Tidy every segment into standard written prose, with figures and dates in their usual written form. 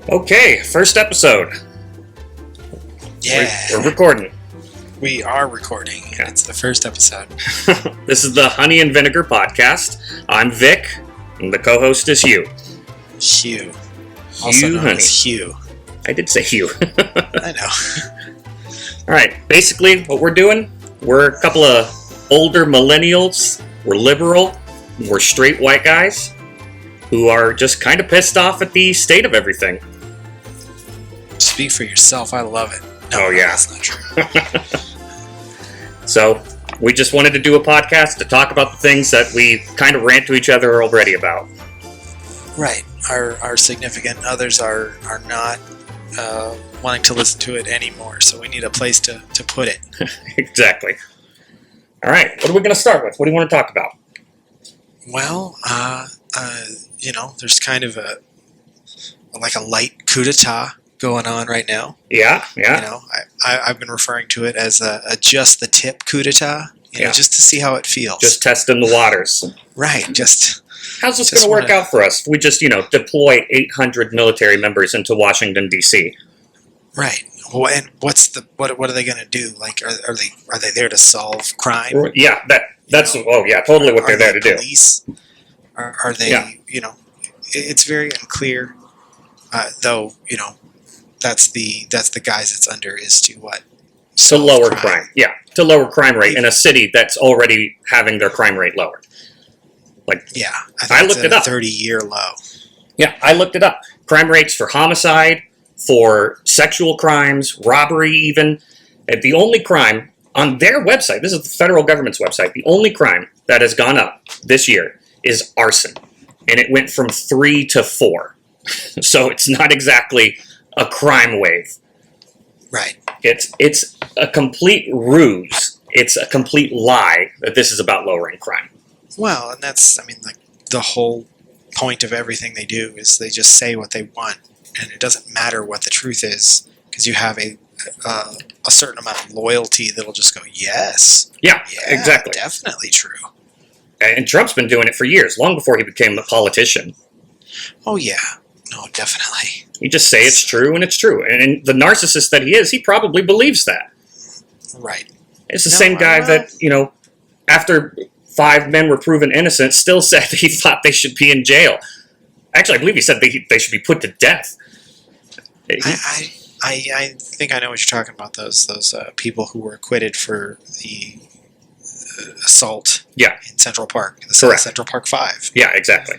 Okay, first episode. Yeah. We're recording. We are recording. Yeah. It's the first episode. This is the Honey and Vinegar podcast. I'm Vic, and the co-host is Hugh. Hugh. Also Hugh, known honey. as Hugh. I did say Hugh. I know. Alright, basically what we're doing, we're a couple of older millennials, we're liberal, we're straight white guys who are just kind of pissed off at the state of everything. Speak for yourself. I love it. No, Oh, yeah. That's not true. So, we just wanted to do a podcast to talk about the things that we kind of rant to each other already about. Right. Our significant others are not wanting to listen to it anymore, so we need a place to put it. Exactly. Alright, what are we going to start with? What do you want to talk about? Well, there's kind of a light coup d'etat going on right now. Yeah. I've been referring to it as a just the tip coup d'etat, just to see how it feels. Just testing the waters. Right, How's this going to work out for us? If we just, deploy 800 military members into Washington, D.C. right. Well, and what are they going to do? Like, are they there to solve crime? Yeah, that's totally what they're there to do. Police? Are they? Yeah. It's very unclear. Though, that's the guise it's under is to what? To Solve lower crime. Yeah, to lower crime rate in a city that's already having their crime rate lowered. Yeah, I looked it up. 30-year low. Yeah, I looked it up. Crime rates for homicide, for sexual crimes, robbery even. And the only crime on their website, this is the federal government's website, the only crime that has gone up this year is arson. And it went from 3 to 4. So it's not exactly a crime wave. Right. It's a complete ruse. It's a complete lie that this is about lowering crime. Well, and that's, the whole point of everything they do is they just say what they want, and it doesn't matter what the truth is, because you have a certain amount of loyalty that'll just go, yes. Yeah, exactly. Definitely true. And Trump's been doing it for years, long before he became a politician. Oh, yeah. No, definitely. You just say it's true, and it's true. And the narcissist that he is, he probably believes that. Right. It's the same guy that, after 5 men were proven innocent, still said he thought they should be in jail. Actually, I believe he said they should be put to death. I think I know what you're talking about. Those people who were acquitted for the assault. Yeah. In Central Park. Correct. Central Park 5. Yeah, exactly.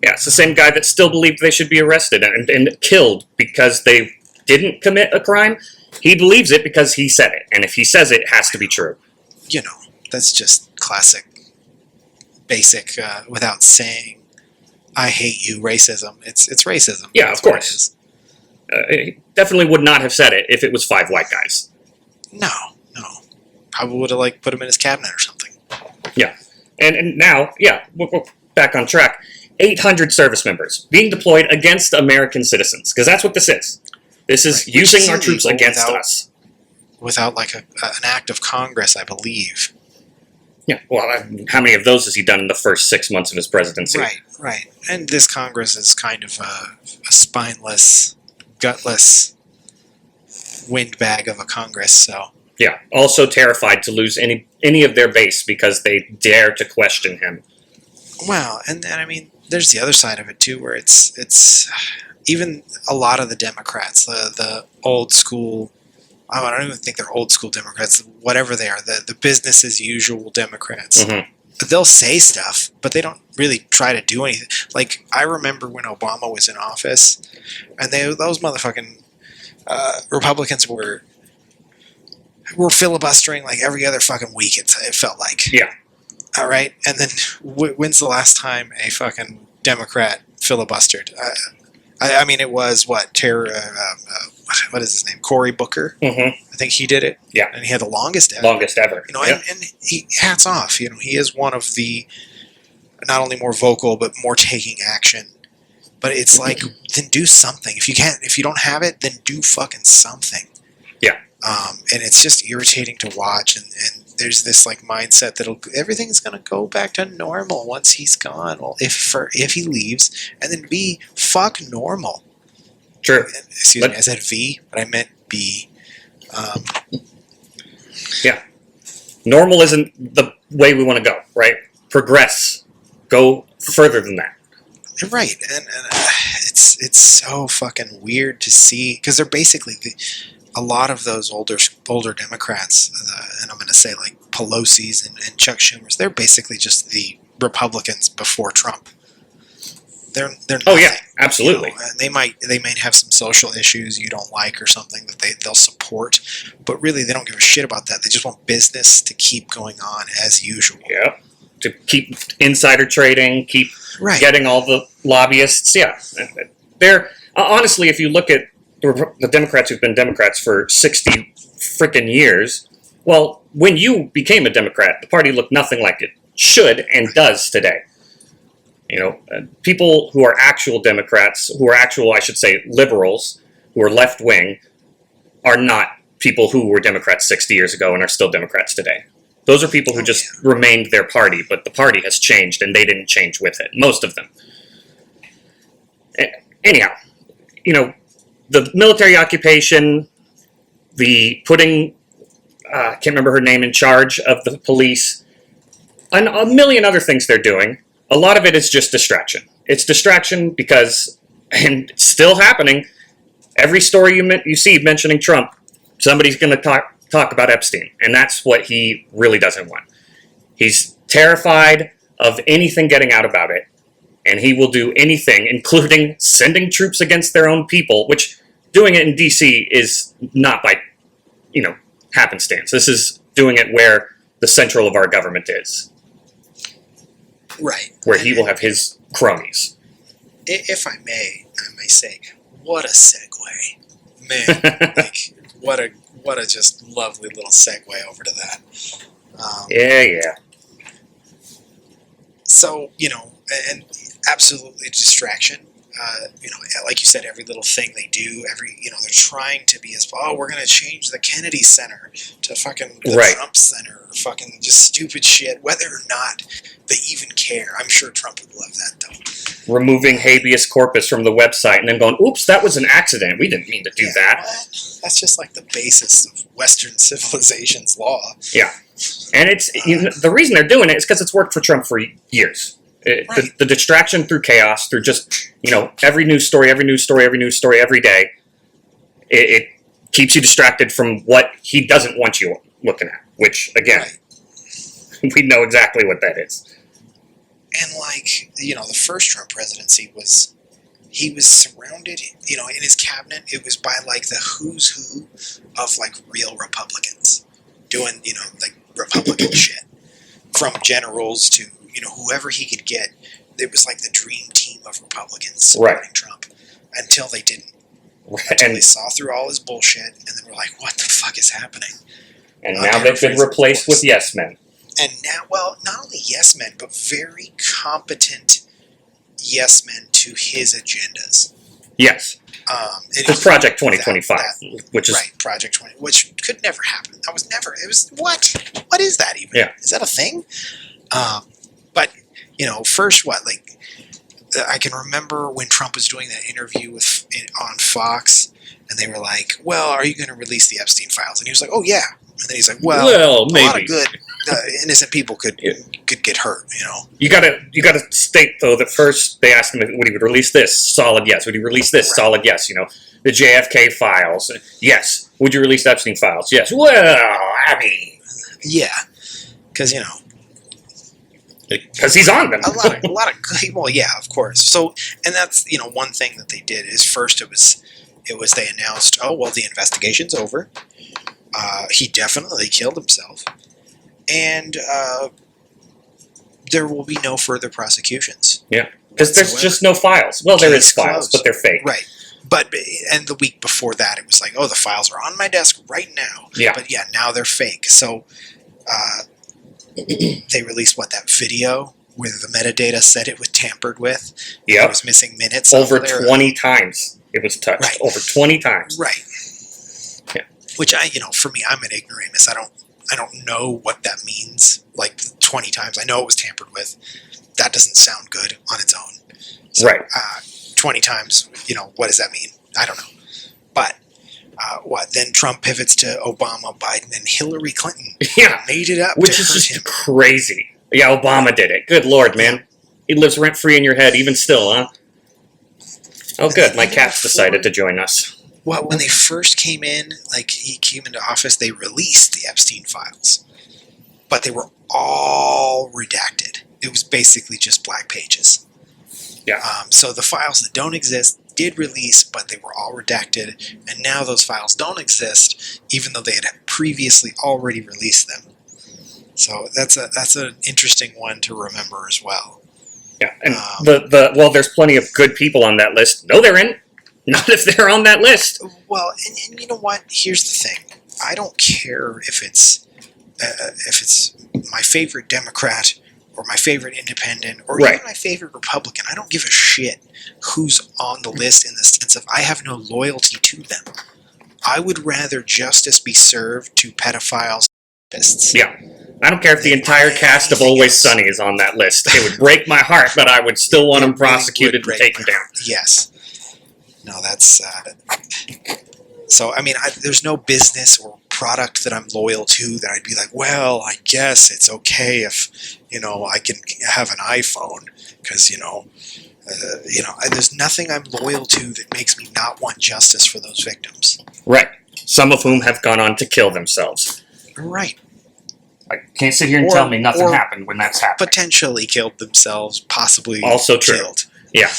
Yeah, it's the same guy that still believed they should be arrested and killed because they didn't commit a crime. He believes it because he said it, and if he says it, it has to be true. That's just classic, basic, without saying, I hate you, racism. It's racism. Yeah, That's of course. He definitely would not have said it if it was 5 white guys. No. Probably would have put him in his cabinet or something. Yeah, and now, we're back on track. 800 service members being deployed against American citizens, because that's what this is. This is Right. using our troops against us. Without an act of Congress, I believe. Yeah, well, how many of those has he done in the first 6 months of his presidency? Right. And this Congress is kind of a spineless, gutless windbag of a Congress, so... Yeah, also terrified to lose any of their base because they dare to question him. Well, and then, there's the other side of it, too, where it's even a lot of the Democrats, the old school... I don't even think they're old school Democrats, whatever they are, the business as usual Democrats. Mm-hmm. They'll say stuff, but they don't really try to do anything. I remember when Obama was in office, and those motherfucking Republicans were filibustering every other fucking week, it felt like. Yeah. All right? And then when's the last time a fucking Democrat filibustered? It was, what is his name? Cory Booker? Mm-hmm. I think he did it. Yeah. And he had the longest ever. Longest ever. And he, hats off. He is one of the not only more vocal but more taking action. But it's then do something. If you don't have it, then do fucking something. Yeah. And it's just irritating to watch, and there's this mindset that everything's gonna go back to normal once he's gone. Well, if he leaves, and then B, fuck normal. True. Excuse me, I said V, but I meant B. Yeah. Normal isn't the way we want to go, right? Progress. Go further than that. Right, and it's so fucking weird to see, because they're basically a lot of those older Democrats, and I'm going to say like Pelosi's and Chuck Schumer's. They're basically just the Republicans before Trump. They're nothing, Oh yeah, absolutely. You know, and they might have some social issues you don't like or something that they'll support, but really they don't give a shit about that. They just want business to keep going on as usual. Yeah. To keep insider trading, keep getting all the lobbyists. Yeah. They're honestly, if you look at the Democrats who've been Democrats for 60 freaking years, well, when you became a Democrat, the party looked nothing like it should and does today. You know, people who are actual Democrats, who are actual, I should say, liberals, who are left-wing, are not people who were Democrats 60 years ago and are still Democrats today. Those are people who just remained their party, but the party has changed and they didn't change with it. Most of them. Anyhow, you know, the military occupation, the putting, I can't remember her name, in charge of the police, and a million other things they're doing. A lot of it is just distraction. It's distraction because, and it's still happening, every story you see mentioning Trump, somebody's going to talk about Epstein, and that's what he really doesn't want. He's terrified of anything getting out about it, and he will do anything, including sending troops against their own people, which doing it in D.C. is not by, happenstance. This is doing it where the central of our government is. Right. Where he will have his cronies. If I may say, what a segue. Man, like, what a just lovely little segue over to that. Yeah. So, and absolutely distraction. Like you said, every little thing they do, they're trying to be we're going to change the Kennedy Center to fucking the Trump Center, or fucking just stupid shit, whether or not they even care. I'm sure Trump would love that, though. Removing habeas corpus from the website and then going, oops, that was an accident. We didn't mean to do that. What? That's just like the basis of Western civilization's law. Yeah. And it's the reason they're doing it is because it's worked for Trump for years. The distraction through chaos, through just, every news story every day, it keeps you distracted from what he doesn't want you looking at, which, again, we know exactly what that is. And, the first Trump presidency he was surrounded, in his cabinet, it was by, the who's who of, real Republicans doing, Republican shit. From generals to, whoever he could get. It was the dream team of Republicans supporting Trump until they didn't. Until they saw through all his bullshit and then were like, what the fuck is happening? And now they've been replaced with yes men. And now, not only yes men, but very competent yes men to his agendas. Yes. It's Project 2025, which is... Right, Project 20, which could never happen. That was never... It was... What? What is that even? Yeah. Is that a thing? But, first I can remember when Trump was doing that interview on Fox, and they were like, well, are you going to release the Epstein files? And he was like, oh, yeah. And then he's like, well maybe. A lot of good innocent people could get hurt, You gotta state, though, that first they asked him would he release this? Solid yes. Would he release this? Solid yes. The JFK files. Yes. Would you release the Epstein files? Yes. Well, I mean... Yeah. Because, because he's on them. a lot of well, yeah, of course. So, and that's one thing that they did is first it was they announced, oh well, the investigation's over. He definitely killed himself, and there will be no further prosecutions. Yeah, because there's just no files. Well, there is files, but they're fake. Right. But and the week before that, it was like, oh, the files are on my desk right now. Yeah. But yeah, now they're fake. So. They released that video where the metadata said it was tampered with. Yeah, it was missing minutes. Over 20 times it was touched. Right. Over 20 times. Right. Yeah. Which for me, I'm an ignoramus. I don't know what that means. 20 times. I know it was tampered with. That doesn't sound good on its own. So, right. 20 times. What does that mean? I don't know. But then Trump pivots to Obama, Biden, and Hillary Clinton. Yeah, Made it up which to is hurt just him. crazy. Yeah, Obama did it. Good Lord, man. He lives rent-free in your head, even still, huh? Oh, And good. then My even cat's before- decided to join us. Well, when they first came in, like he came into office, they released the Epstein files, but they were all redacted. It was basically just black pages. Yeah. So the files that don't exist did release, but they were all redacted, and now those files don't exist, even though they had previously already released them. So that's an interesting one to remember as well. Yeah, and well, there's plenty of good people on that list. No, there isn't. Not if they're on that list. Well, and you know what? Here's the thing. I don't care if it's my favorite Democrat or my favorite Independent or Right. even my favorite Republican. I don't give a shit who's on the list in the sense of I have no loyalty to them. I would rather justice be served to pedophiles and rapists. Yeah. I don't care if the entire cast of Always Sunny is on that list. It would break my heart, but I would still want them prosecuted and taken down. Yes. No, that's... So, I mean, there's no business or product that I'm loyal to that I'd be like, well, I guess it's okay if, I can have an iPhone because, there's nothing I'm loyal to that makes me not want justice for those victims. Right. Some of whom have gone on to kill themselves. Right. I can't sit here and tell me nothing happened when that's happened. Potentially killed themselves, possibly Also true. killed. Yeah.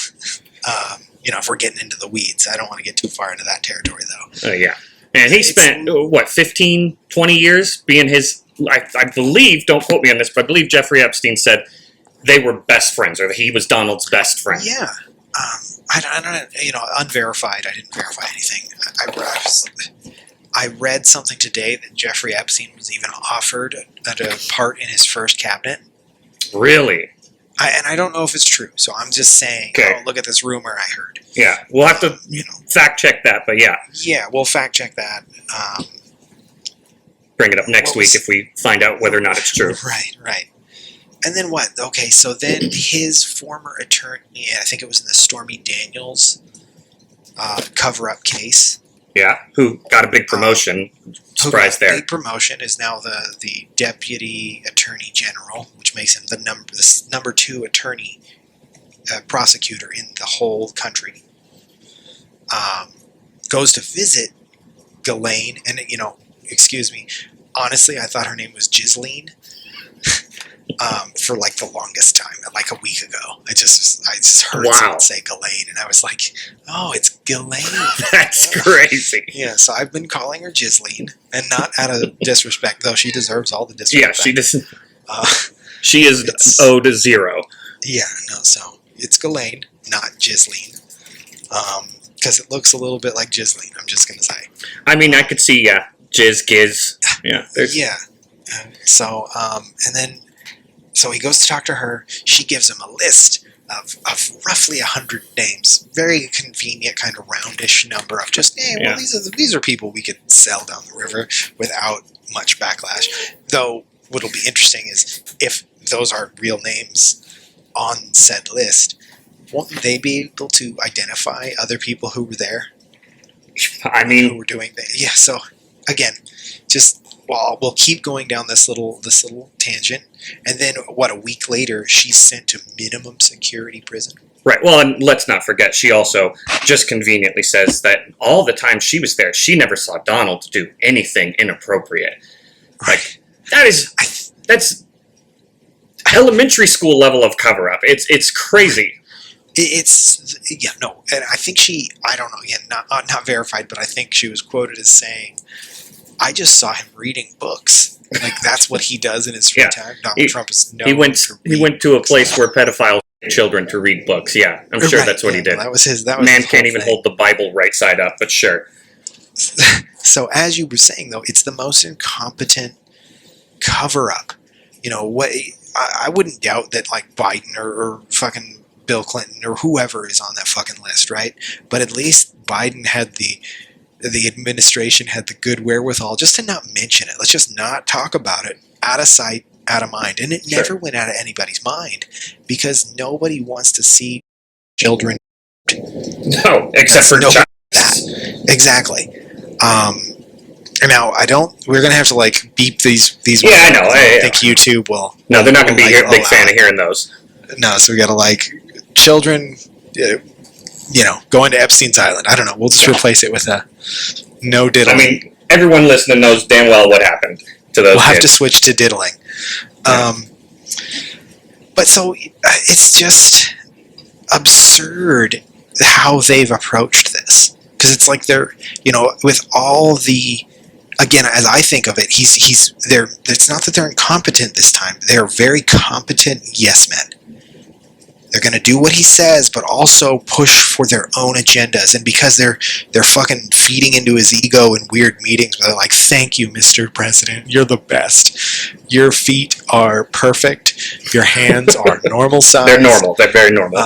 If we're getting into the weeds. I don't want to get too far into that territory, though. Yeah. And he spent, 15, 20 years being his, I believe, don't quote me on this, but I believe Jeffrey Epstein said they were best friends, or that he was Donald's best friend. Yeah. I don't, unverified. I didn't verify anything. I read something today that Jeffrey Epstein was even offered a part in his first cabinet. Really? And I don't know if it's true, so I'm just saying, look at this rumor I heard. Yeah, we'll have to fact check that, but yeah. Yeah, we'll fact check that. Bring it up next week if we find out whether or not it's true. Right. And then what? Okay, so then his former attorney, I think it was in the Stormy Daniels cover-up case. Yeah, who got a big promotion. Surprise there. Big promotion, is now the Deputy Attorney General, which makes him the number 2 attorney prosecutor in the whole country. Goes to visit Ghislaine, and excuse me, honestly, I thought her name was Ghislaine for like the longest time, like a week ago. I just heard someone say Ghislaine, and I was like, oh, it's Ghislaine. That's crazy. Yeah, so I've been calling her Ghislaine, and not out of disrespect, though she deserves all the disrespect. Yeah, she doesn't. She is owed a 0. Yeah, no, so it's Ghislaine, not Ghislaine. Because it looks a little bit like Ghislaine, I'm just going to say. I mean, I could see, Jizz, Giz. Yeah. Yeah. So he goes to talk to her. She gives him a list of roughly 100 names. Very convenient, kind of roundish number of just, these are people we could sell down the river without much backlash. Though, what'll be interesting is if those are real names on said list, won't they be able to identify other people who were there? I mean, who were doing that? Yeah. So again, we'll keep going down this little tangent, and then a week later, she's sent to minimum security prison. Right. Well, and let's not forget, she also just conveniently says that all the time she was there, she never saw Donald do anything inappropriate. Like that's elementary school level of cover-up. It's crazy. And I think I don't know, again, not verified, but I think she was quoted as saying, I just saw him reading books. Like, that's what he does in his free time. Donald Trump is known he went to a place where pedophiles get children to read books. Yeah, I'm sure that's what he did. That was his Man can't even hold the Bible right side up, but sure. So as you were saying, though, it's the most incompetent cover-up. I wouldn't doubt that, like, Biden or fucking Bill Clinton or whoever is on that fucking list, right? But at least Biden had the administration had the good wherewithal just to not mention it. Let's just not talk about it. Out of sight, out of mind. And it never went out of anybody's mind because nobody wants to see children. No, except for child. exactly. And now we're gonna have to like beep these. Yeah, I know. I think YouTube will. No, they're not going to be a big fan it. of hearing those. No, so we got to like children, going to Epstein's Island. I don't know. We'll just replace it with a no diddling. I mean, everyone listening knows damn well what happened to those We'll have kids. to switch to diddling. But so it's just absurd how they've approached this, because it's like they're, with all the, again, as I think of it, it's not that they're incompetent this time. They're very competent yes men. They're going to do what he says, but also push for their own agendas. And because they're fucking feeding into his ego in weird meetings where they're like, thank you, Mr. President. You're the best. Your feet are perfect. Your hands are normal size. They're normal. They're very normal.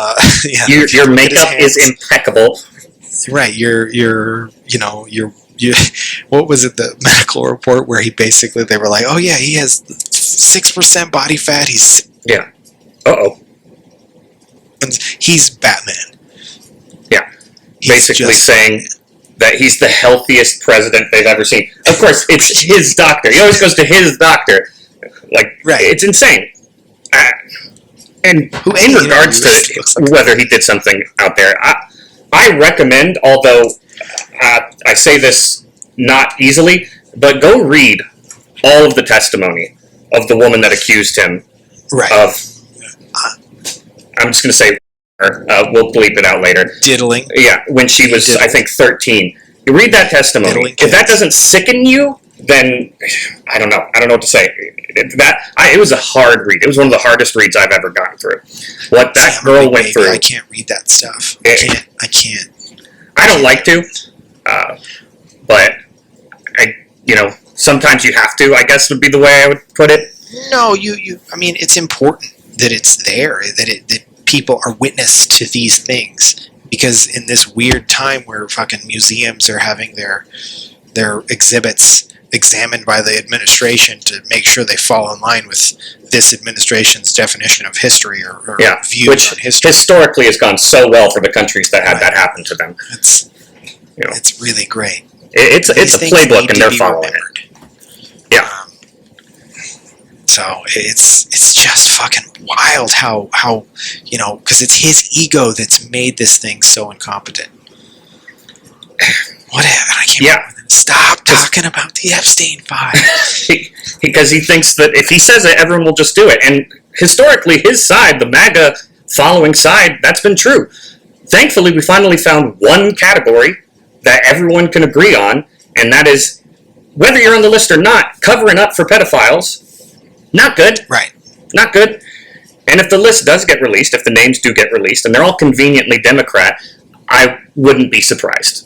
Yeah, your makeup is impeccable. Right. What was it, the medical report where they were like, oh yeah, he has 6% body fat. Yeah. Uh-oh. He's Batman. Yeah. Basically saying that he's the healthiest president they've ever seen. Of course, it's his doctor. He always goes to his doctor. Like, right. It's insane. And in regards to whether he did something out there, I recommend, although I say this not easily, but go read all of the testimony of the woman that accused him of... I'm just going to say, we'll bleep it out later. Diddling. Yeah, when she was, I think, 13. You read that testimony. If that doesn't sicken you, then I don't know. I don't know what to say. It was a hard read. It was one of the hardest reads I've ever gotten through. What that girl went through. I can't read that stuff. I can't. I don't like to, but sometimes you have to, I guess would be the way I would put it. No, I mean, it's important that it's there, that people are witness to these things, because in this weird time where fucking museums are having their exhibits examined by the administration to make sure they fall in line with this administration's definition of history or views on history. Historically has gone so well for the countries that had that happen to them. It's really great. It's a playbook and they're following it. Yeah. So it's just fucking wild how because it's his ego that's made this thing so incompetent. I can't stop talking about the Epstein file. Because he thinks that if he says it, everyone will just do it. And historically, his side, the MAGA following side, that's been true. Thankfully, we finally found one category that everyone can agree on, and that is, whether you're on the list or not, covering up for pedophiles. Not good. Right. Not good. And if the list does get released, if the names do get released, and they're all conveniently Democrat, I wouldn't be surprised.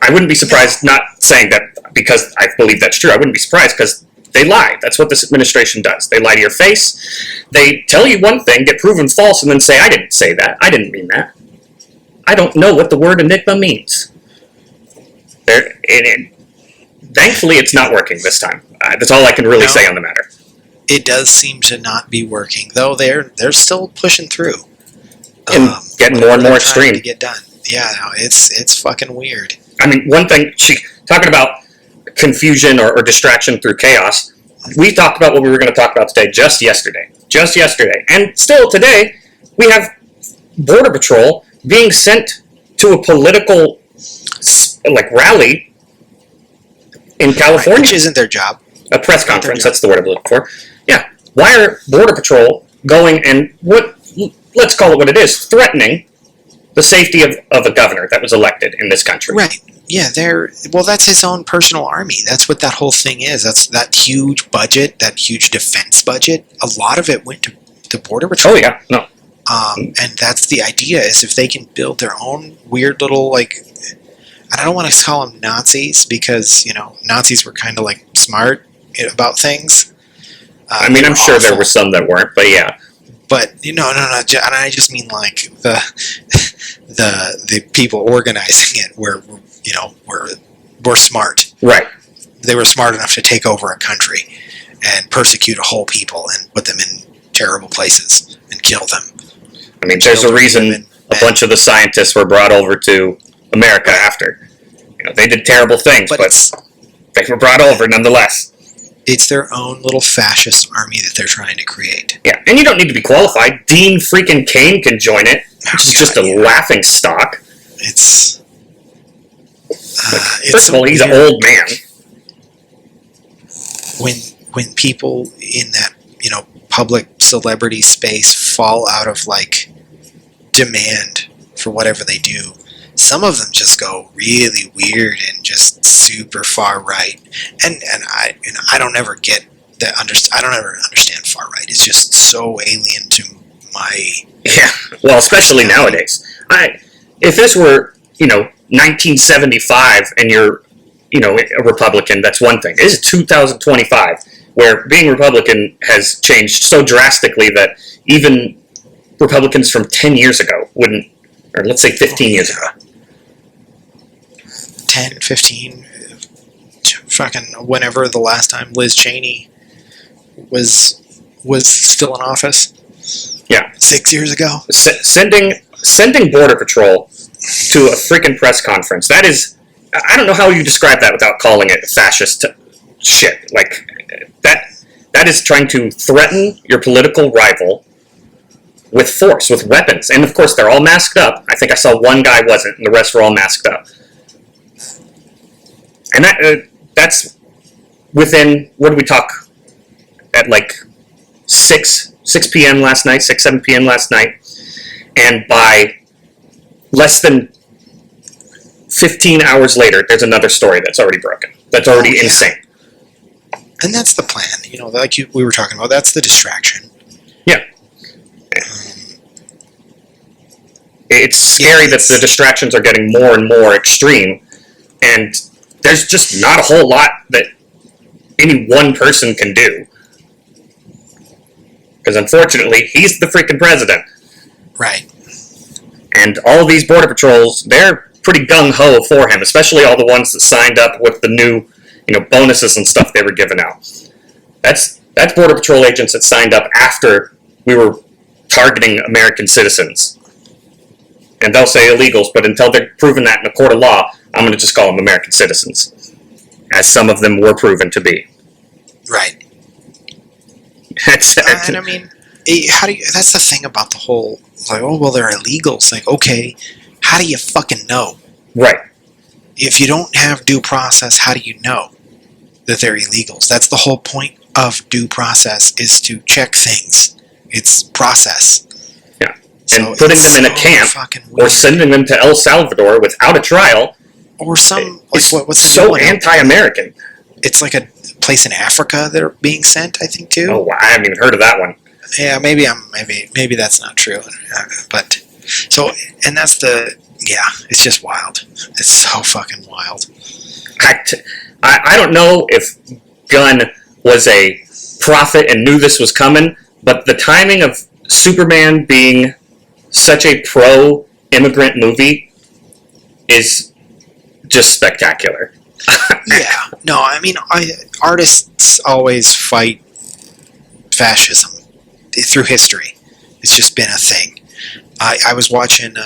I wouldn't be surprised, not saying that because I believe that's true. I wouldn't be surprised because they lie. That's what this administration does. They lie to your face. They tell you one thing, get proven false, and then say, I didn't say that. I didn't mean that. I don't know what the word enigma means. Thankfully, it's not working this time. That's all I can really say on the matter. It does seem to not be working, though. They're still pushing through and getting more and more extreme to get done. Yeah, no, it's fucking weird. I mean, one thing talking about confusion or distraction through chaos. We talked about what we were going to talk about today just yesterday, and still today we have Border Patrol being sent to a political rally in California, which isn't their job. A press conference. That's the word I'm looking for. Yeah. Why are Border Patrol going and let's call it what it is, threatening the safety of a governor that was elected in this country? Right. Yeah, that's his own personal army. That's what that whole thing is. That's that huge budget, that huge defense budget. A lot of it went to the Border Patrol. Oh, yeah. No. And that's the idea, is if they can build their own weird little, I don't want to call them Nazis, because, Nazis were kind of, smart about things. I mean, I'm sure there were some that weren't, but yeah. But no. And I just mean the people organizing it were smart. Right. They were smart enough to take over a country and persecute a whole people and put them in terrible places and kill them. I mean, there's a reason a bunch of the scientists were brought over to America after. they did terrible things, but they were brought over nonetheless. It's their own little fascist army that they're trying to create. Yeah, and you don't need to be qualified. Dean freaking Cain can join it, which is just a laughing stock. It's first of all, he's an old man. When people in that public celebrity space fall out of like demand for whatever they do, some of them just go really weird and just super far right. And I don't ever get that. I don't ever understand far right. It's just so alien to my. Yeah, well, especially nowadays. If this were 1975 and you're a Republican, that's one thing. This is 2025, where being Republican has changed so drastically that even Republicans from 10 years ago wouldn't, or let's say 15 years ago. 10, 15, fucking whenever the last time Liz Cheney was still in office. Yeah. 6 years ago. Sending Border Patrol to a freaking press conference. That is, I don't know how you describe that without calling it fascist shit. Like, that is trying to threaten your political rival with force, with weapons. And of course, they're all masked up. I think I saw one guy wasn't, and the rest were all masked up. And that's within, what did we talk, at like 6 p.m. last night, 7 p.m. last night. And by less than 15 hours later, there's another story that's already broken. That's already insane. And that's the plan. Like we were talking about, that's the distraction. Yeah. It's scary that the distractions are getting more and more extreme, and there's just not a whole lot that any one person can do. Because unfortunately, he's the freaking president. Right. And all of these Border Patrols, they're pretty gung-ho for him, especially all the ones that signed up with the new, bonuses and stuff they were giving out. That's Border Patrol agents that signed up after we were targeting American citizens. And they'll say illegals, but until they're proven that in a court of law, I'm going to just call them American citizens, as some of them were proven to be. Right. And I mean, that's the thing about the whole, like, oh, well, they're illegals. Like, okay, how do you fucking know? Right. If you don't have due process, how do you know that they're illegals? That's the whole point of due process, is to check things. It's process. Yeah. And putting them in a camp or sending them to El Salvador without a trial, or some, what's the so anti-American. It's like a place in Africa that are being sent, I think, too. Oh, I haven't even heard of that one. Yeah, maybe that's not true. But so, and that's it's just wild. It's so fucking wild. I don't know if Gunn was a prophet and knew this was coming, but the timing of Superman being such a pro-immigrant movie is just spectacular. Yeah. No, I mean, artists always fight fascism through history. It's just been a thing. I was watching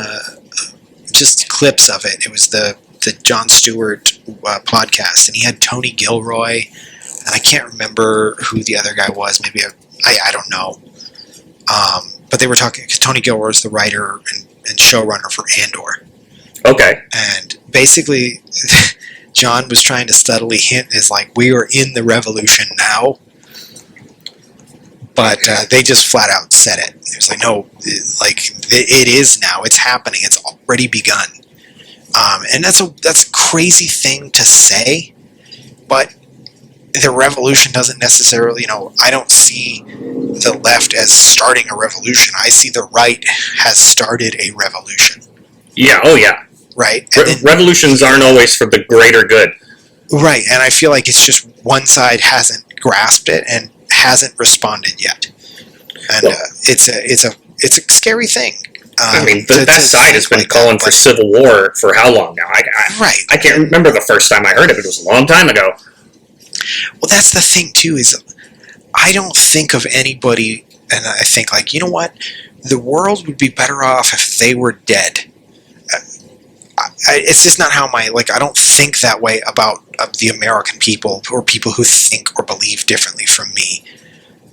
just clips of it. It was the Jon Stewart podcast, and he had Tony Gilroy, and I can't remember who the other guy was. Maybe I don't know. But they were talking. Tony Gilroy is the writer and showrunner for Andor. Okay. And basically, John was trying to subtly hint is like, we are in the revolution now. But they just flat out said it. It was like, no, it is now. It's happening. It's already begun. And that's a crazy thing to say. But the revolution doesn't necessarily, I don't see the left as starting a revolution. I see the right has started a revolution. Yeah, oh yeah. Right? Revolutions aren't always for the greater good. Right, and I feel like it's just one side hasn't grasped it and hasn't responded yet. And it's a scary thing. I mean, that side has been calling for civil war for how long now? I can't remember the first time I heard of it. It was a long time ago. Well, that's the thing, too, is I don't think of anybody, and I think, like, you know what? The world would be better off if they were dead. it's just not how I don't think that way about the American people or people who think or believe differently from me.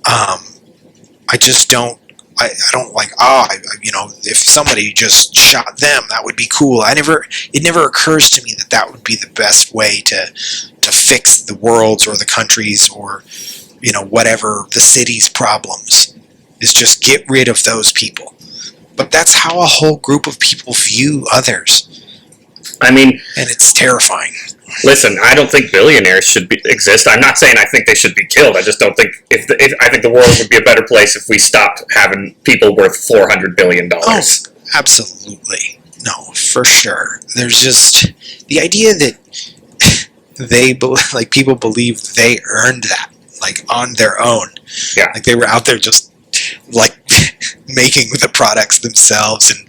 I just don't. I don't like. If somebody just shot them, that would be cool. It never occurs to me that would be the best way to fix the world's or the country's or whatever the city's problems. Is just get rid of those people. But that's how a whole group of people view others. I mean, and it's terrifying. Listen, I don't think billionaires should exist. I'm not saying I think they should be killed. I just don't think I think the world would be a better place if we stopped having people worth $400 billion. Oh, absolutely. No, for sure. There's just the idea that people believe they earned that, on their own. Yeah. They were out there just making the products themselves and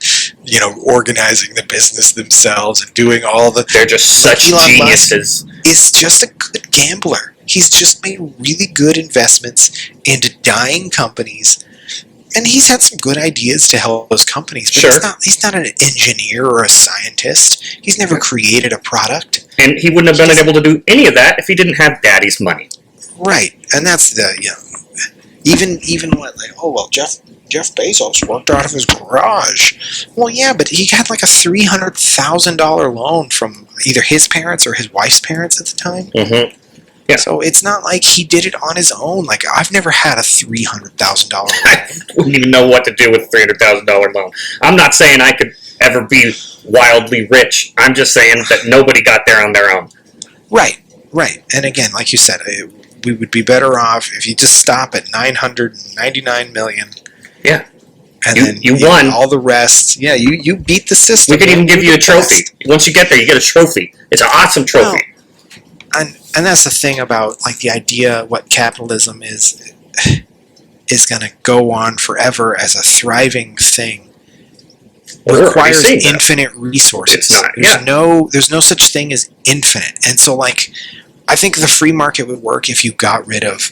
organizing the business themselves and doing all the. They're just such Elon geniuses. Musk is just a good gambler. He's just made really good investments into dying companies, and he's had some good ideas to help those companies. But sure. He's not an engineer or a scientist. He's never created a product, and he wouldn't have been able to do any of that if he didn't have Daddy's money. Right, and that's the even what Jeff Bezos worked out of his garage. Well, yeah, but he had a $300,000 loan from either his parents or his wife's parents at the time. Mm-hmm. Yeah. So it's not like he did it on his own. I've never had a $300,000 loan. I wouldn't even know what to do with a $300,000 loan. I'm not saying I could ever be wildly rich. I'm just saying that nobody got there on their own. Right. And again, like you said, we would be better off if you just stop at 999 million. Yeah. And then you won. All the rest, you beat the system. We could even give you a trophy. Once you get there, you get a trophy. It's an awesome trophy. Well, and that's the thing about the idea what capitalism is going to go on forever as a thriving thing. Requires infinite resources. It's not. There's no such thing as infinite. And so I think the free market would work if you got rid of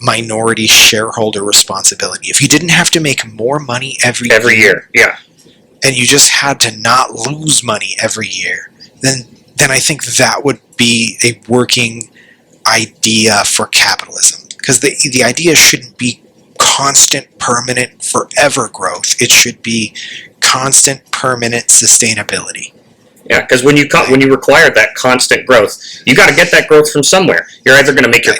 minority shareholder responsibility. If you didn't have to make more money every year, yeah, and you just had to not lose money every year, then I think that would be a working idea for capitalism. Because the idea shouldn't be constant, permanent, forever growth. It should be constant, permanent sustainability. Yeah, because when you require that constant growth, you got to get that growth from somewhere. You're either going to make the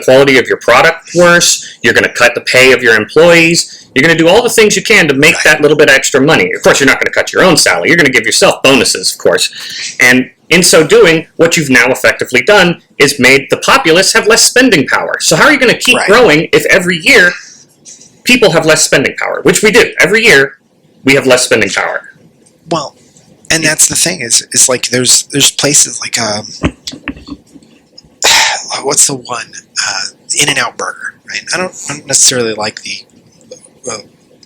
quality of your product worse, you're going to cut the pay of your employees, you're going to do all the things you can to make that little bit extra money. Of course, you're not going to cut your own salary. You're going to give yourself bonuses, of course. And in so doing, what you've now effectively done is made the populace have less spending power. So how are you going to keep growing if every year people have less spending power? Which we do. Every year, we have less spending power. Well, and that's the thing is there's places what's the one In-N-Out Burger, right? I don't necessarily like the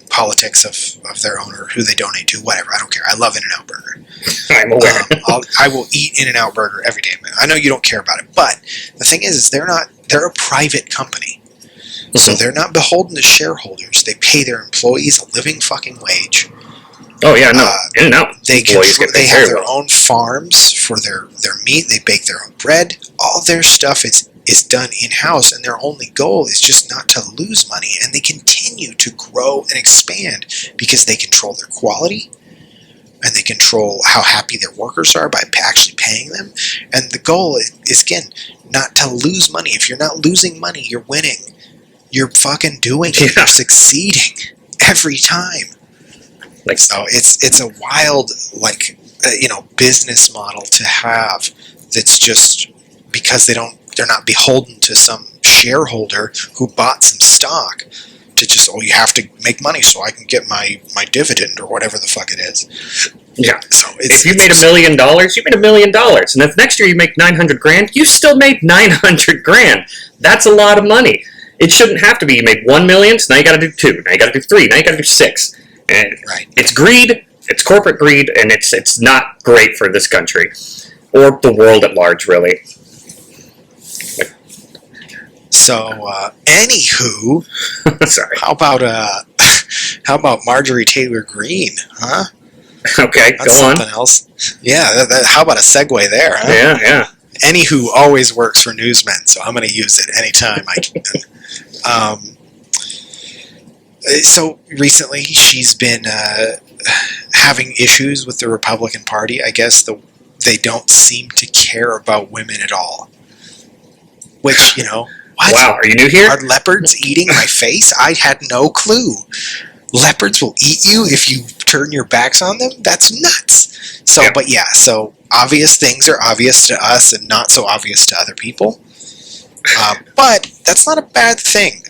politics of their owner, who they donate to, whatever. I don't care. I love In-N-Out Burger. I'm aware. I will eat In-N-Out Burger every day. I know you don't care about it, but the thing is they're a private company. Mm-hmm. So they're not beholden to shareholders. They pay their employees a living fucking wage. Oh yeah, no. In-N-Out. They have their own farms for their meat. They bake their own bread. All their stuff is done in-house, and their only goal is just not to lose money. And they continue to grow and expand because they control their quality, and they control how happy their workers are by actually paying them. And the goal is again, not to lose money. If you're not losing money, you're winning. You're fucking doing it. You're succeeding every time. So it's a wild business model to have. That's just because they're not beholden to some shareholder who bought some stock to just you have to make money so I can get my dividend or whatever the fuck it is. Yeah. So if you made $1 million, you made $1 million, and if next year you make $900,000, you still made $900,000. That's a lot of money. It shouldn't have to be you made $1 million, so now you got to do 2, now you got to do 3, now you got to do 6. And it's greed, it's corporate greed, and it's not great for this country or the world at large, really. So, anywho, sorry. How about Marjorie Taylor Greene, huh? Okay, That's go on. something else. Yeah, how about a segue there, huh? Yeah, yeah. Anywho always works for newsmen, so I'm going to use it anytime I can. So recently, she's been having issues with the Republican Party. I guess they don't seem to care about women at all. Which, what? Wow, are you new here? Are leopards eating my face? I had no clue. Leopards will eat you if you turn your backs on them? That's nuts. So, Yep. But yeah, so obvious things are obvious to us and not so obvious to other people. But that's not a bad thing.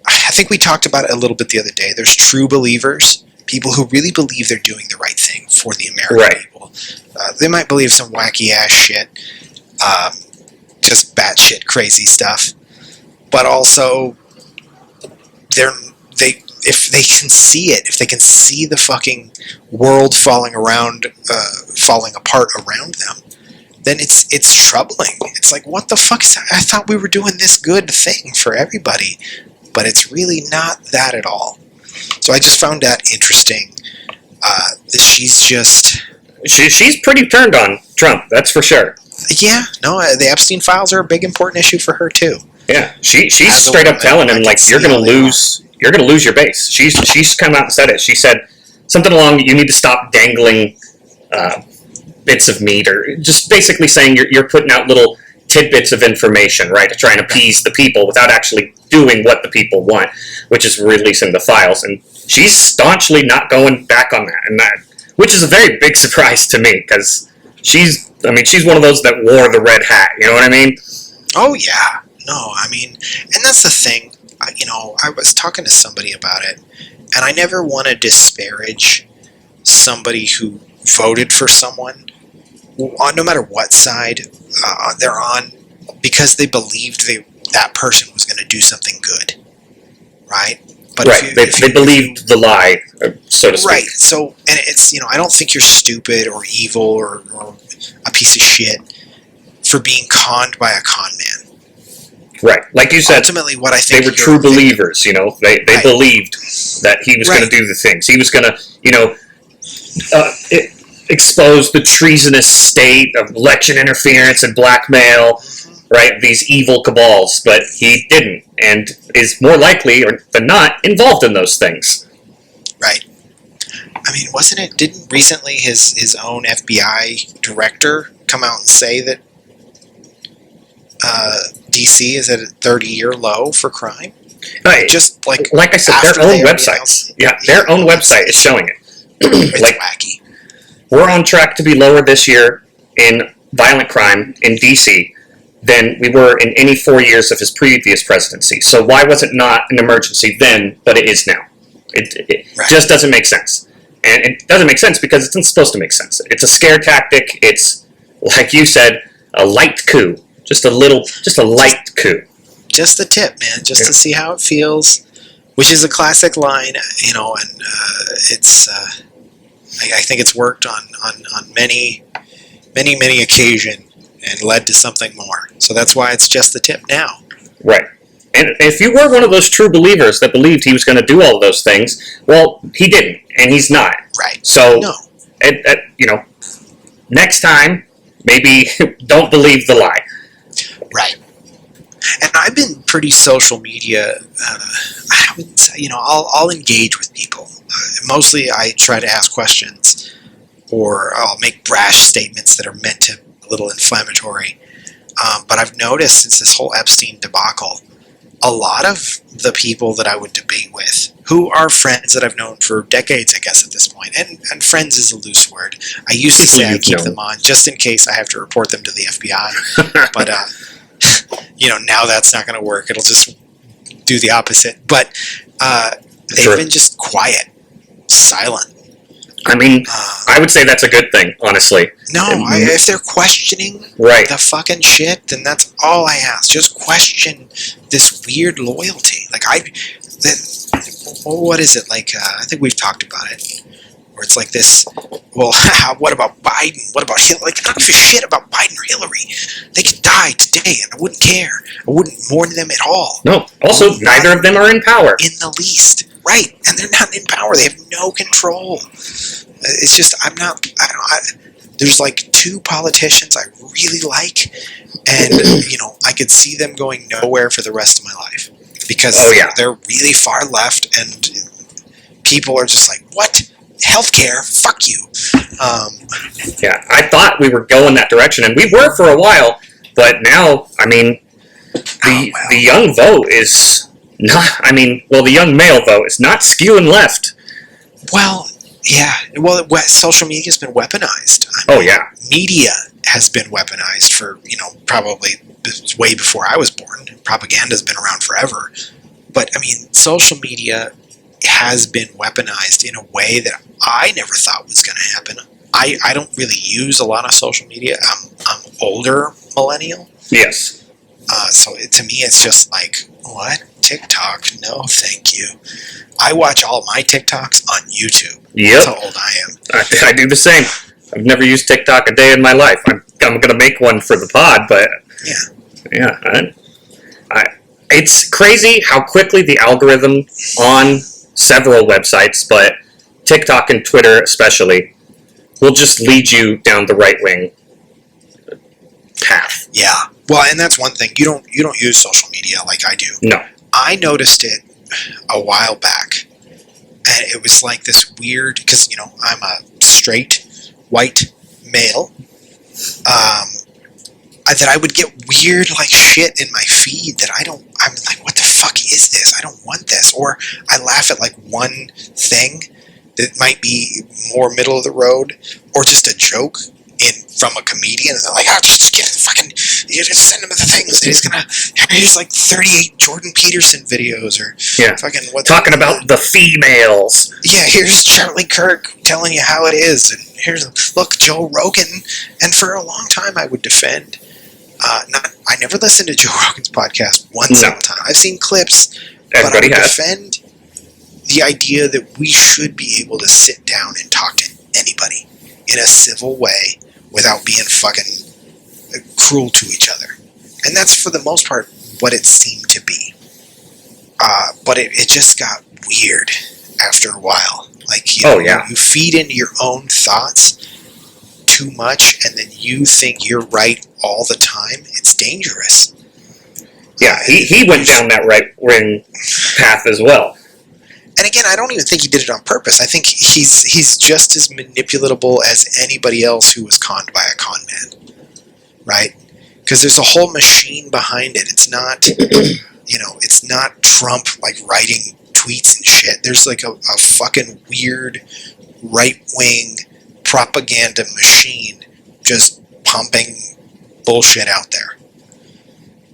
I think we talked about it a little bit the other day. There's true believers, people who really believe they're doing the right thing for the American people. They might believe some wacky ass shit, just batshit crazy stuff, but also if they can see it, if they can see the fucking world falling apart around them, then it's troubling. It's like, what the fuck is that? I thought we were doing this good thing for everybody, but it's really not that at all. So I just found that interesting. She's pretty turned on Trump, that's for sure. Yeah, no, the Epstein files are a big important issue for her too. Yeah, she's straight up telling him, like, you're gonna lose your base. She's come out and said it. She said something along, you need to stop dangling bits of meat, or just basically saying you're putting out little tidbits of information, right, to try and appease the people without actually doing what the people want, which is releasing the files. And she's staunchly not going back on that, which is a very big surprise to me, because she's one of those that wore the red hat, you know what I mean? Oh yeah, no, I mean, and that's the thing, I was talking to somebody about it, and I never want to disparage somebody who voted for someone, no matter what side they're on, because they believed that person was going to do something good, right? But right, they believed the lie, so to speak. Right, so, and it's, I don't think you're stupid or evil or a piece of shit for being conned by a con man. Right, like you said, ultimately, what I think they were true believers, they right. believed that he was going to do the things. He was going to, expose the treasonous state of election interference and blackmail, right? These evil cabals, but he didn't, and is more likely than not involved in those things. Right. I mean, didn't recently his own FBI director come out and say that DC is at a 30-year low for crime? Right. Just like I said, their own websites. Their own website is showing it. It's wacky. We're on track to be lower this year in violent crime in DC than we were in any 4 years of his previous presidency. So why was it not an emergency then, but it is now? It right. just doesn't make sense. And it doesn't make sense because it's not supposed to make sense. It's a scare tactic. It's, like you said, a light coup. Just a light coup. Just the tip, man. Just to see how it feels, which is a classic line, and it's... I think it's worked on many occasions and led to something more. So that's why it's just the tip now. Right. And if you were one of those true believers that believed he was going to do all of those things, well, he didn't, and he's not. Right. So, next time, maybe don't believe the lie. Right. And I've been pretty social media. I wouldn't say, I'll engage with people. Mostly, I try to ask questions, or I'll make brash statements that are meant to be a little inflammatory. But I've noticed since this whole Epstein debacle, a lot of the people that I would debate with, who are friends that I've known for decades, I guess at this point, and friends is a loose word. I used to say I keep them on just in case I have to report them to the FBI. But now that's not going to work. It'll just do the opposite. But they've been just quiet, silent. I mean, I would say that's a good thing, honestly. No, if they're questioning the fucking shit, then that's all I ask. Just question this weird loyalty. What is it? I think we've talked about it. Where it's like this, well, what about Biden? What about Hillary? I don't give a shit about Biden or Hillary. They could die today, and I wouldn't care. I wouldn't mourn them at all. No, also, neither of them are in power. In the least. Right, and they're not in power. They have no control. It's just there's like two politicians I really like, and I could see them going nowhere for the rest of my life because they're really far left, and people are just like, what? Healthcare? Fuck you. Yeah, I thought we were going that direction, and we were for a while, but now, I mean, the young vote is not. I mean, well, the young male vote is not skewing left. Well, yeah. Well, social media's been weaponized. Media has been weaponized for probably way before I was born. Propaganda's been around forever, but I mean, social media has been weaponized in a way that I never thought was going to happen. I don't really use a lot of social media. I'm older millennial. Yes. So to me, it's just like, what? TikTok? No, thank you. I watch all my TikToks on YouTube. Yep. That's how old I am. I do the same. I've never used TikTok a day in my life. I'm going to make one for the pod, but it's crazy how quickly the algorithm on several websites, but TikTok and Twitter especially, will just lead you down the right wing path. Yeah. Well, and that's one thing. You don't use social media like I do. No. I noticed it a while back, and it was like this weird, because I'm a straight white male, that I would get weird like shit in my feed that I'm like, what the fuck is this? I don't want this. Or I laugh at like one thing that might be more middle of the road, or just a joke from a comedian, and they're like, oh, just get fucking, you just send him the things, and here's like 38 Jordan Peterson videos, or fucking talking about the females. Yeah, here's Charlie Kirk telling you how it is, and look, Joe Rogan. And for a long time, I would defend. I never listened to Joe Rogan's podcast one single time. I've seen clips, but I would defend the idea that we should be able to sit down and talk to anybody in a civil way without being fucking cruel to each other. And that's, for the most part, what it seemed to be. But it just got weird after a while. Like, you feed into your own thoughts too much, and then you think you're right all the time. It's dangerous. Yeah, he went down that right wing path as well. And again, I don't even think he did it on purpose. I think he's just as manipulatable as anybody else who was conned by a con man, right? Because there's a whole machine behind it. It's not, it's not Trump like writing tweets and shit. There's like a fucking weird right-wing propaganda machine just pumping bullshit out there.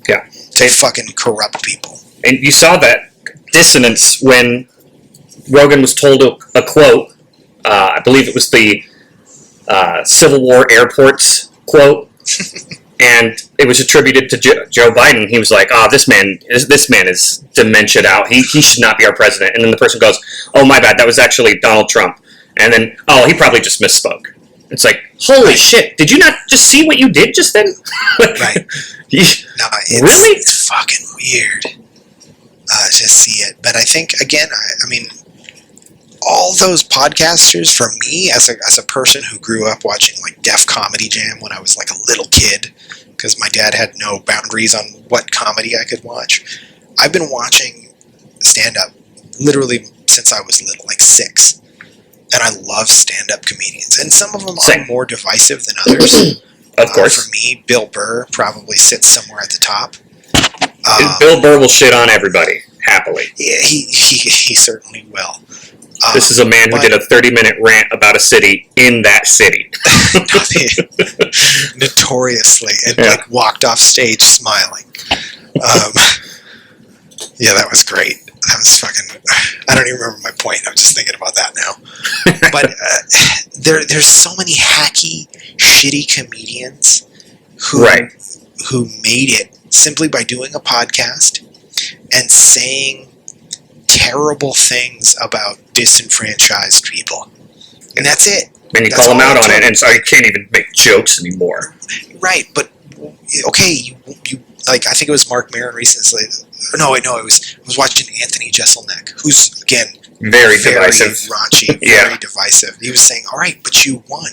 Yeah, to fucking corrupt people. And you saw that dissonance when Rogan was told a quote. I believe it was the Civil War airports quote, and it was attributed to Joe Biden. He was like, "Oh, this man is dementia out. He should not be our president." And then the person goes, "Oh, my bad. That was actually Donald Trump." And then, "Oh, he probably just misspoke." It's like, holy shit! Did you not just see what you did just then? Right. Really? It's fucking weird to see it. But I think, again, I mean, all those podcasters, for me, as a person who grew up watching like Def Comedy Jam when I was like a little kid, because my dad had no boundaries on what comedy I could watch, I've been watching stand-up literally since I was little, like 6. And I love stand-up comedians. And some of them are more divisive than others. Of course. For me, Bill Burr probably sits somewhere at the top. Bill Burr will shit on everybody, happily. Yeah, he certainly will. This is a man who did a 30-minute rant about a city in that city. Notoriously. And like walked off stage smiling. Yeah, that was great. That was fucking... I don't even remember my point. I'm just thinking about that now. But there's so many hacky, shitty comedians who made it simply by doing a podcast and saying terrible things about disenfranchised people. And that's it. And you call them out on it, and so you can't even make jokes anymore. Right, but okay, you like, I think it was Mark Maron recently. No, I was watching Anthony Jeselnik, who's, again, Very divisive. Raunchy, Yeah. very divisive. He was saying, all right, but you won.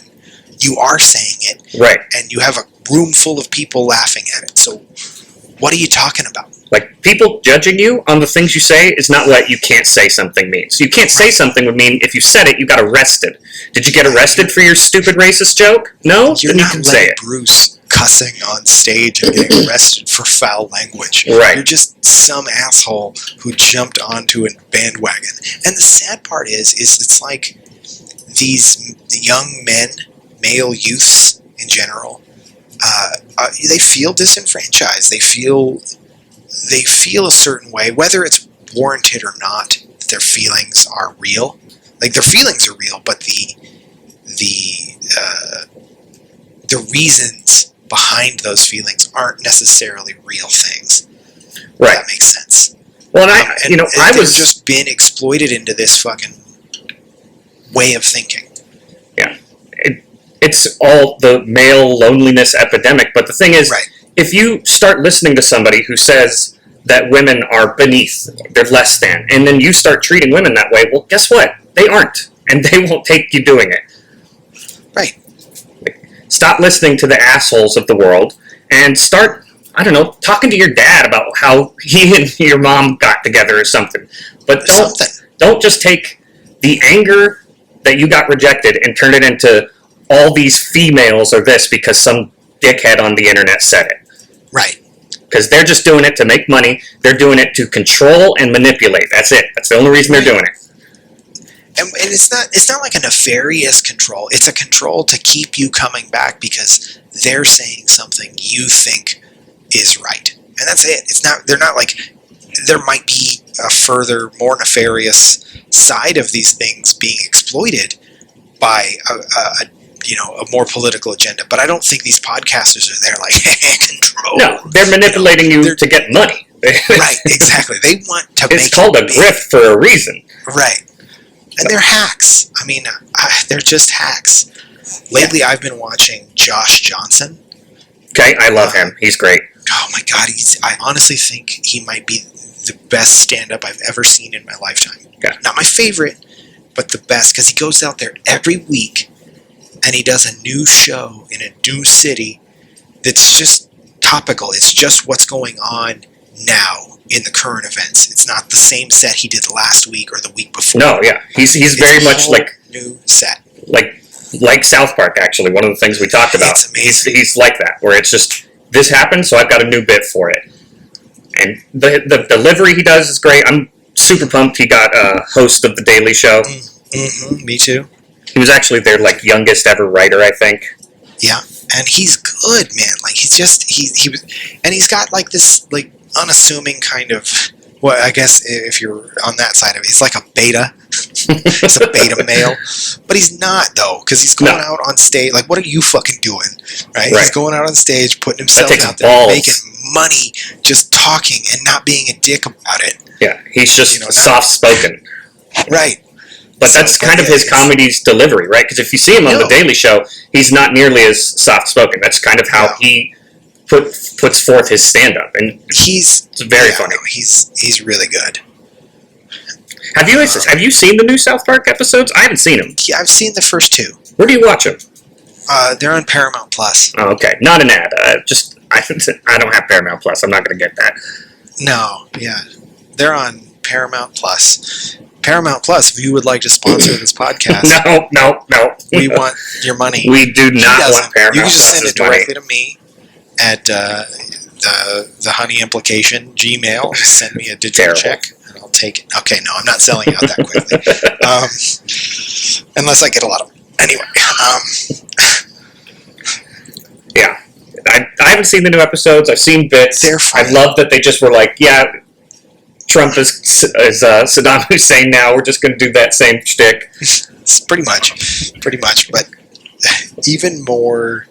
You are saying it. Right. And you have a room full of people laughing at it. So what are you talking about? Like, people judging you on the things you say is not what you can't say something means. You can't say something would mean if you said it, you got arrested. Did you get arrested for your stupid racist joke? No? You're Then you not can letting say it. Bruce cussing on stage and getting arrested for foul language. Right. You're just some asshole who jumped onto a bandwagon. And the sad part is it's like these young men, male youths in general, they feel disenfranchised. They feel a certain way, whether it's warranted or not. Their feelings are real. Like, their feelings are real, but the reasons behind those feelings aren't necessarily real things. Right. That makes sense. Well, and I they've was just been exploited into this fucking way of thinking. Yeah. It's all the male loneliness epidemic, but the thing is, Right. if you start listening to somebody who says that women are beneath, they're less than, and then you start treating women that way, well, guess what? They aren't, and they won't take you doing it. Right. Stop listening to the assholes of the world and start, I don't know, talking to your dad about how he and your mom got together or something. But don't just take the anger that you got rejected and turn it into all these females or this because some dickhead on the internet said it. Right. Because they're just doing it to make money. They're doing it to control and manipulate. That's it. That's the only reason they're doing it. And it's not like a nefarious control. It's a control to keep you coming back because they're saying something you think is right. And that's it. They're not like, there might be a further, more nefarious side of these things being exploited by a more political agenda. But I don't think these podcasters are there like, control. No, they're manipulating you to get money. Right, exactly. They want to make It's called a grift for a reason. Right. And they're hacks. I mean, they're just hacks. Lately, I've been watching Josh Johnson. Okay, I love him. He's great. Oh my God, I honestly think he might be the best stand-up I've ever seen in my lifetime. Yeah. Not my favorite, but the best, because he goes out there every week and he does a new show in a new city that's just topical. It's just what's going on now in the current events. It's not the same set he did last week or the week before. No, yeah. He's very much like new set. Like South Park, actually. One of the things we talked about. It's amazing. He's like that, where it's just, this happened, so I've got a new bit for it. And the delivery he does is great. I'm super pumped he got a host of The Daily Show. Mm-hmm, me too. He was actually their youngest ever writer, I think. Yeah, and he's good, man. Like, he's just he was, and he's got like this unassuming kind of, well, I guess if you're on that side of it, he's like a beta. He's a beta male, but he's not though, because he's going out on stage. Like, what are you fucking doing, right? He's going out on stage, putting himself out there, making money, just talking and not being a dick about it. Yeah, he's just soft-spoken. Right. But that's kind of his comedy's delivery, right? Because if you see him on The Daily Show, he's not nearly as soft-spoken. That's kind of how he puts forth his stand-up, and it's very funny. No, he's really good. Have you seen the new South Park episodes? I haven't seen them. Yeah, I've seen the first two. Where do you watch them? They're on Paramount Plus. Oh, okay. Not an ad. I don't have Paramount Plus. I'm not going to get that. No, yeah. They're on Paramount Plus. Paramount Plus, if you would like to sponsor this podcast. No. We want your money. We do not want Paramount Plus. You can just send it directly to me at the Honey Implication Gmail. Send me a digital check. I'll take it. Okay, no, I'm not selling out that quickly. Unless I get a lot of them. Anyway. Yeah. I haven't seen the new episodes. I've seen bits. They're fun. I love that they just were like, yeah, Trump is Saddam Hussein now. We're just going to do that same shtick. It's pretty much. But even more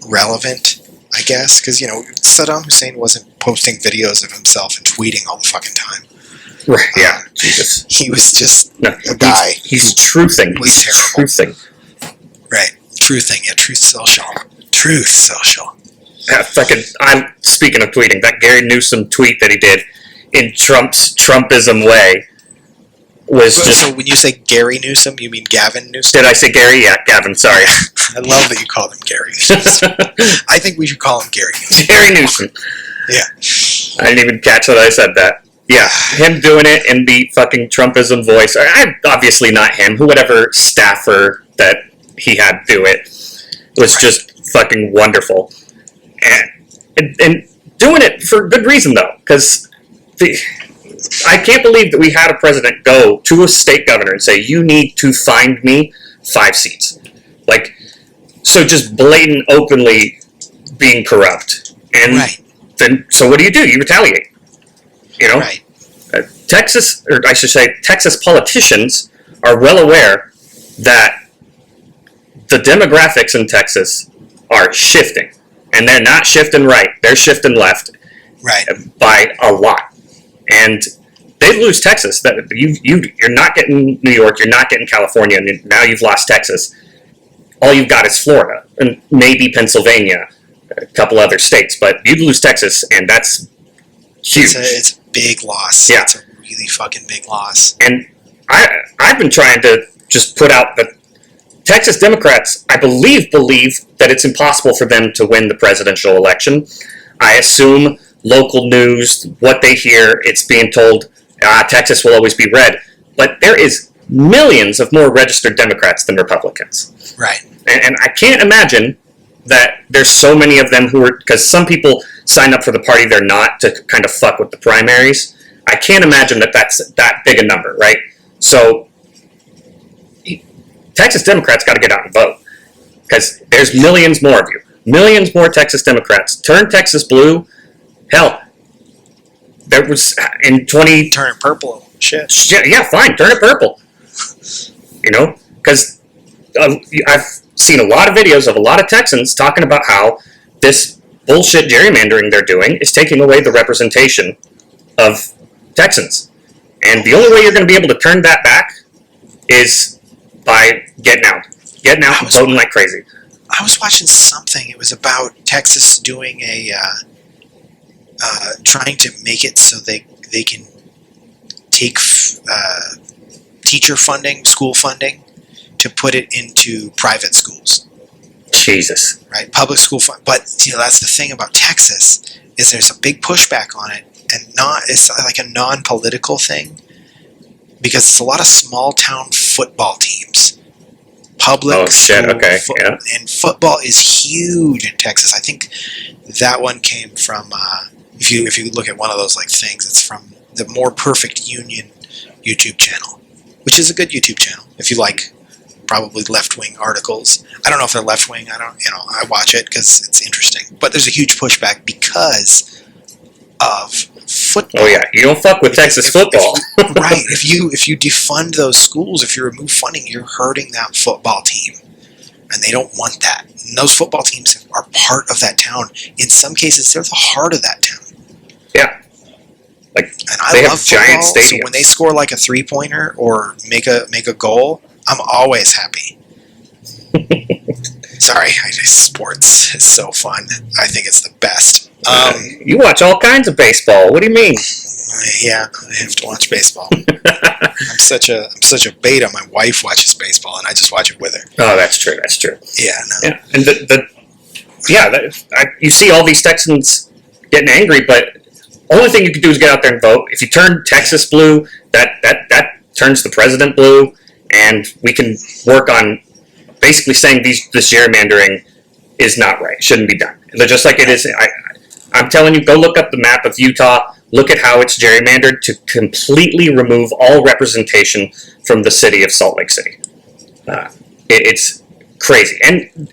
relevant, I guess, because, Saddam Hussein wasn't posting videos of himself and tweeting all the fucking time. Right, yeah. Jesus. He was just a guy. He's truthing. He's terrible. Truthing. Right. Truthing. Yeah, Truth Social. Truth Social. I'm speaking of tweeting, that Gary Newsom tweet that he did in Trump's Trumpism way, was So just. when you say Gary Newsom, you mean Gavin Newsom? Did I say Gary? Yeah, Gavin. Sorry. I love that you call him Gary Newsom. I think we should call him Gary Newsom. Gary Newsom. Yeah. I didn't even catch that I said that. Yeah, him doing it in the fucking Trumpism voice. Obviously not him. Whoever staffer that he had do it was just fucking wonderful. And doing it for good reason, though, because I can't believe that we had a president go to a state governor and say, you need to find me 5 seats. Like, so just blatant, openly being corrupt. And Right. then, so what do? You retaliate. You know? Right. Texas, or I should say, Texas politicians are well aware that the demographics in Texas are shifting. And they're not shifting right. They're shifting left. Right. By a lot. And they lose Texas. That you're not getting New York, you're not getting California, and now you've lost Texas. All you've got is Florida, and maybe Pennsylvania, a couple other states, but you'd lose Texas, and that's huge. It's a big loss. Yeah. It's a really fucking big loss. And I've been trying to just put out that Texas Democrats, I believe that it's impossible for them to win the presidential election. I assume local news, what they hear, it's being told, Texas will always be red. But there is millions of more registered Democrats than Republicans. Right. And I can't imagine that there's so many of them who are, because some people sign up for the party they're not to kind of fuck with the primaries. I can't imagine that that's that big a number, right? So Texas Democrats got to get out and vote, because there's millions more of you. Millions more Texas Democrats. Turn Texas blue. Hell, there was in 20... Turn it purple. Shit. Yeah, fine. Turn it purple. You know? Because I've seen a lot of videos of a lot of Texans talking about how this bullshit gerrymandering they're doing is taking away the representation of Texans. And the only way you're going to be able to turn that back is by getting out and voting like crazy. I was watching something. It was about Texas doing a trying to make it so they can take teacher funding, school funding, to put it into private schools. Jesus. Right, public school fund. But that's the thing about Texas, is there's a big pushback on it, and it's like a non-political thing, because it's a lot of small town football teams. Public school yeah. And football is huge in Texas. I think that one came from if you look at one of those like things, it's from the More Perfect Union YouTube channel, which is a good YouTube channel if you like probably left-wing articles. I don't know if they're left-wing. I watch it because it's interesting. But there's a huge pushback because of football. Oh yeah, you don't fuck with Texas football. Right. If you defund those schools, if you remove funding, you're hurting that football team. And they don't want that. And those football teams are part of that town. In some cases, they're the heart of that town. Yeah. Like, and I they love have giant football, stadiums. so when they score like a 3-pointer or make a goal, I'm always happy. Sorry, sports is so fun. I think it's the best. You watch all kinds of baseball. What do you mean? Yeah, I have to watch baseball. I'm such a beta. My wife watches baseball, and I just watch it with her. Oh, that's true. Yeah, no. Yeah, and you see all these Texans getting angry, but only thing you can do is get out there and vote. If you turn Texas blue, that turns the president blue, and we can work on basically saying this gerrymandering is not right, shouldn't be done. Just like it is, I'm telling you, go look up the map of Utah. Look at how it's gerrymandered to completely remove all representation from the city of Salt Lake City. It's crazy. And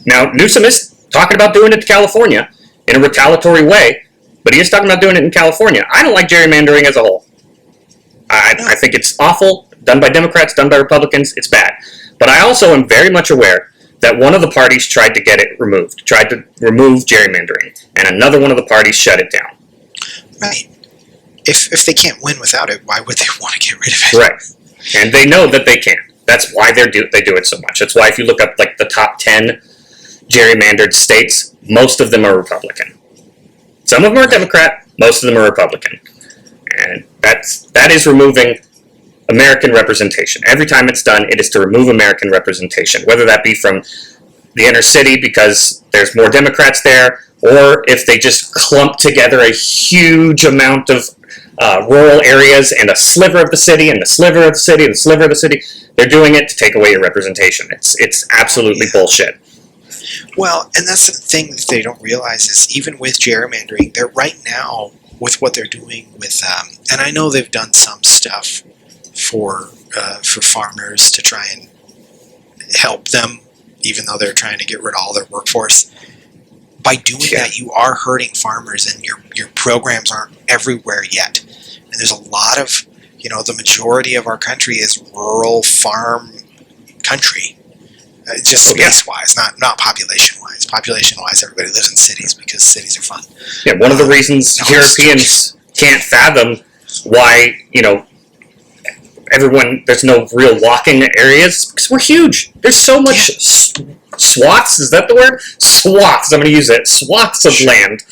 now Newsom is talking about doing it to California in a retaliatory way, but he is talking about doing it in California. I don't like gerrymandering as a whole. I think it's awful, done by Democrats, done by Republicans. It's bad. But I also am very much aware that one of the parties tried to get it removed, tried to remove gerrymandering, and another one of the parties shut it down. Right. If they can't win without it, why would they want to get rid of it? Right. And they know that they can. That's why they do it so much. That's why if you look up like the top 10 gerrymandered states, most of them are Republican. Some of them are Democrat, most of them are Republican. And that is removing American representation. Every time it's done, it is to remove American representation, whether that be from the inner city because there's more Democrats there, or if they just clump together a huge amount of rural areas and a sliver of the city and the sliver of the city and the sliver of the city. They're doing it to take away your representation. It's absolutely bullshit. Well, and that's the thing that they don't realize is even with gerrymandering, they're right now with what they're doing with, and I know they've done some stuff for farmers to try and help them, even though they're trying to get rid of all their workforce. By doing that, you are hurting farmers, and your programs aren't everywhere yet. And there's a lot of, the majority of our country is rural farm country. Just space-wise, not population-wise. Population-wise, everybody lives in cities because cities are fun. Yeah, one of the reasons Europeans can't fathom why, there's no real walking areas, because we're huge. There's so much swaths, is that the word? Swaths, I'm going to use it. Swaths of land.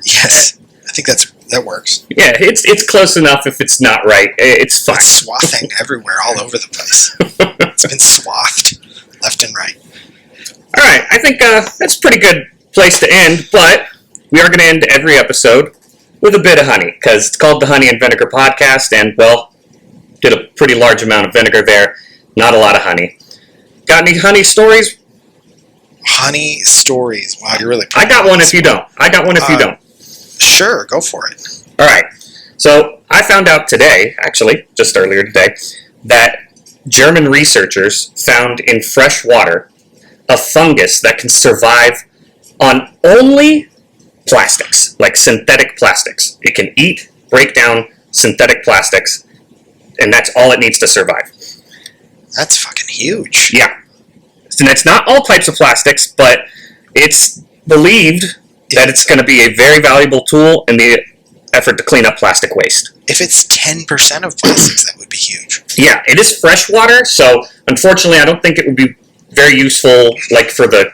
Yes, I think that works. Yeah, it's close enough if it's not right. It's fine. It's swathing everywhere, all over the place. It's been swathed left and right. All right, I think that's a pretty good place to end, but we are going to end every episode with a bit of honey, because it's called the Honey and Vinegar Podcast, and, did a pretty large amount of vinegar there, not a lot of honey. Got any honey stories? Honey stories. Wow, you're really... I got one if you don't. Sure, go for it. All right. So I found out today, actually, just earlier today, that German researchers found in fresh water a fungus that can survive on only plastics, like synthetic plastics. It can eat, break down synthetic plastics, and that's all it needs to survive. That's fucking huge. Yeah. And it's not all types of plastics, but it's believed that it's going to be a very valuable tool in the effort to clean up plastic waste. If it's 10% of plastics, that would be huge. Yeah, it is fresh water, so unfortunately I don't think it would be very useful, like for the,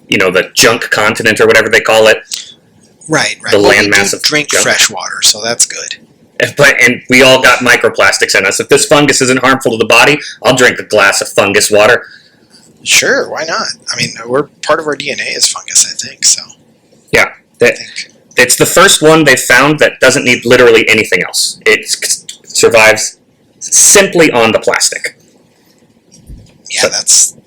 the junk continent or whatever they call it. Right. The landmass of drink junk. Fresh water, so that's good. And we all got microplastics in us. If this fungus isn't harmful to the body, I'll drink a glass of fungus water. Sure, why not? I mean, part of our DNA is fungus, I think, so. Yeah, it's the first one they found that doesn't need literally anything else. It survives simply on the plastic. Yeah, that's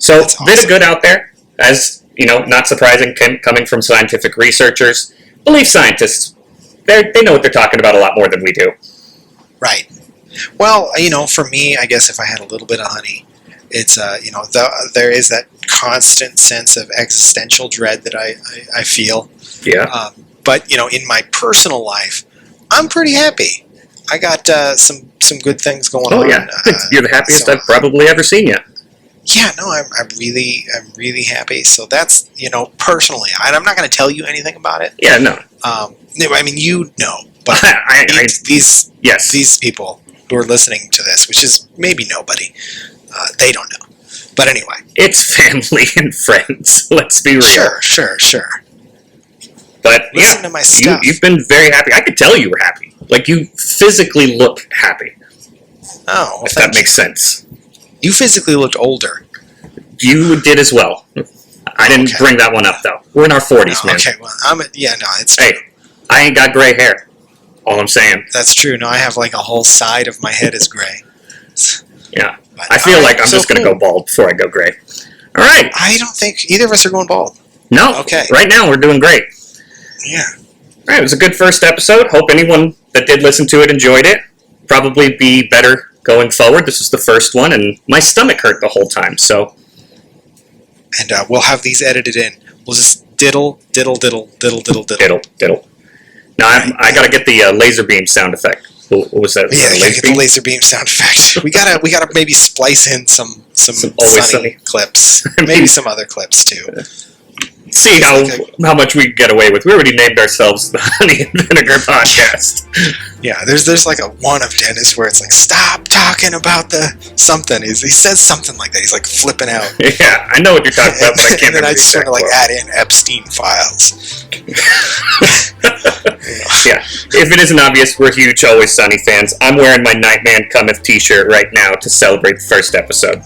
awesome. Bit of good out there, as, not surprising, coming from scientific researchers. Believe scientists. They know what they're talking about a lot more than we do. Right. Well, for me, I guess if I had a little bit of honey, it's, there is that constant sense of existential dread that I feel. Yeah. But, in my personal life, I'm pretty happy. I got some good things going on. Oh, yeah. You're the happiest I've probably ever seen you. Yeah, no, I'm really happy. So that's, personally, and I'm not going to tell you anything about it. Yeah, no. I mean, but these people who are listening to this, which is maybe nobody, they don't know. But anyway. It's family and friends, let's be real. Sure. But listen to my stuff. You've been very happy. I could tell you were happy. Like, you physically look happy. Oh, well, if that makes sense. You physically looked older. You did as well. I didn't bring that one up, though. We're in our 40s, man. Okay, well, it's... Hey, I ain't got gray hair. All I'm saying. That's true. No, I have like a whole side of my head is gray. Yeah. But I feel like I'm just going to go bald before I go gray. All right. I don't think either of us are going bald. No. Okay. Right now, we're doing great. Yeah. All right. It was a good first episode. Hope anyone that did listen to it enjoyed it. Probably be better going forward. This is the first one, and my stomach hurt the whole time, so. And we'll have these edited in. We'll just diddle. Diddle. Now, I got to get the laser beam gotta get the laser beam sound effect. We gotta maybe splice in some sunny clips, maybe some other clips too. See how much we get away with. We already named ourselves the Honey and Vinegar Podcast. Yeah, there's like a one of Dennis where it's like, stop talking about the something. He says something like that. He's like flipping out. Yeah, I know what you're talking about, but I can't remember. And then I just sort of like add in Epstein files. Yeah. If it isn't obvious, we're huge Always Sunny fans. I'm wearing my Nightman Cometh t-shirt right now to celebrate the first episode.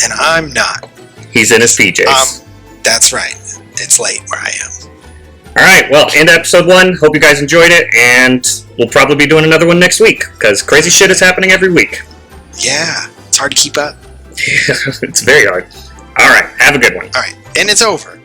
And I'm not. He's in his PJs. That's right. It's late where I am. Alright, well, end episode 1. Hope you guys enjoyed it, and we'll probably be doing another one next week, because crazy shit is happening every week. Yeah, it's hard to keep up. It's very hard. Alright, have a good one. Alright, and it's over.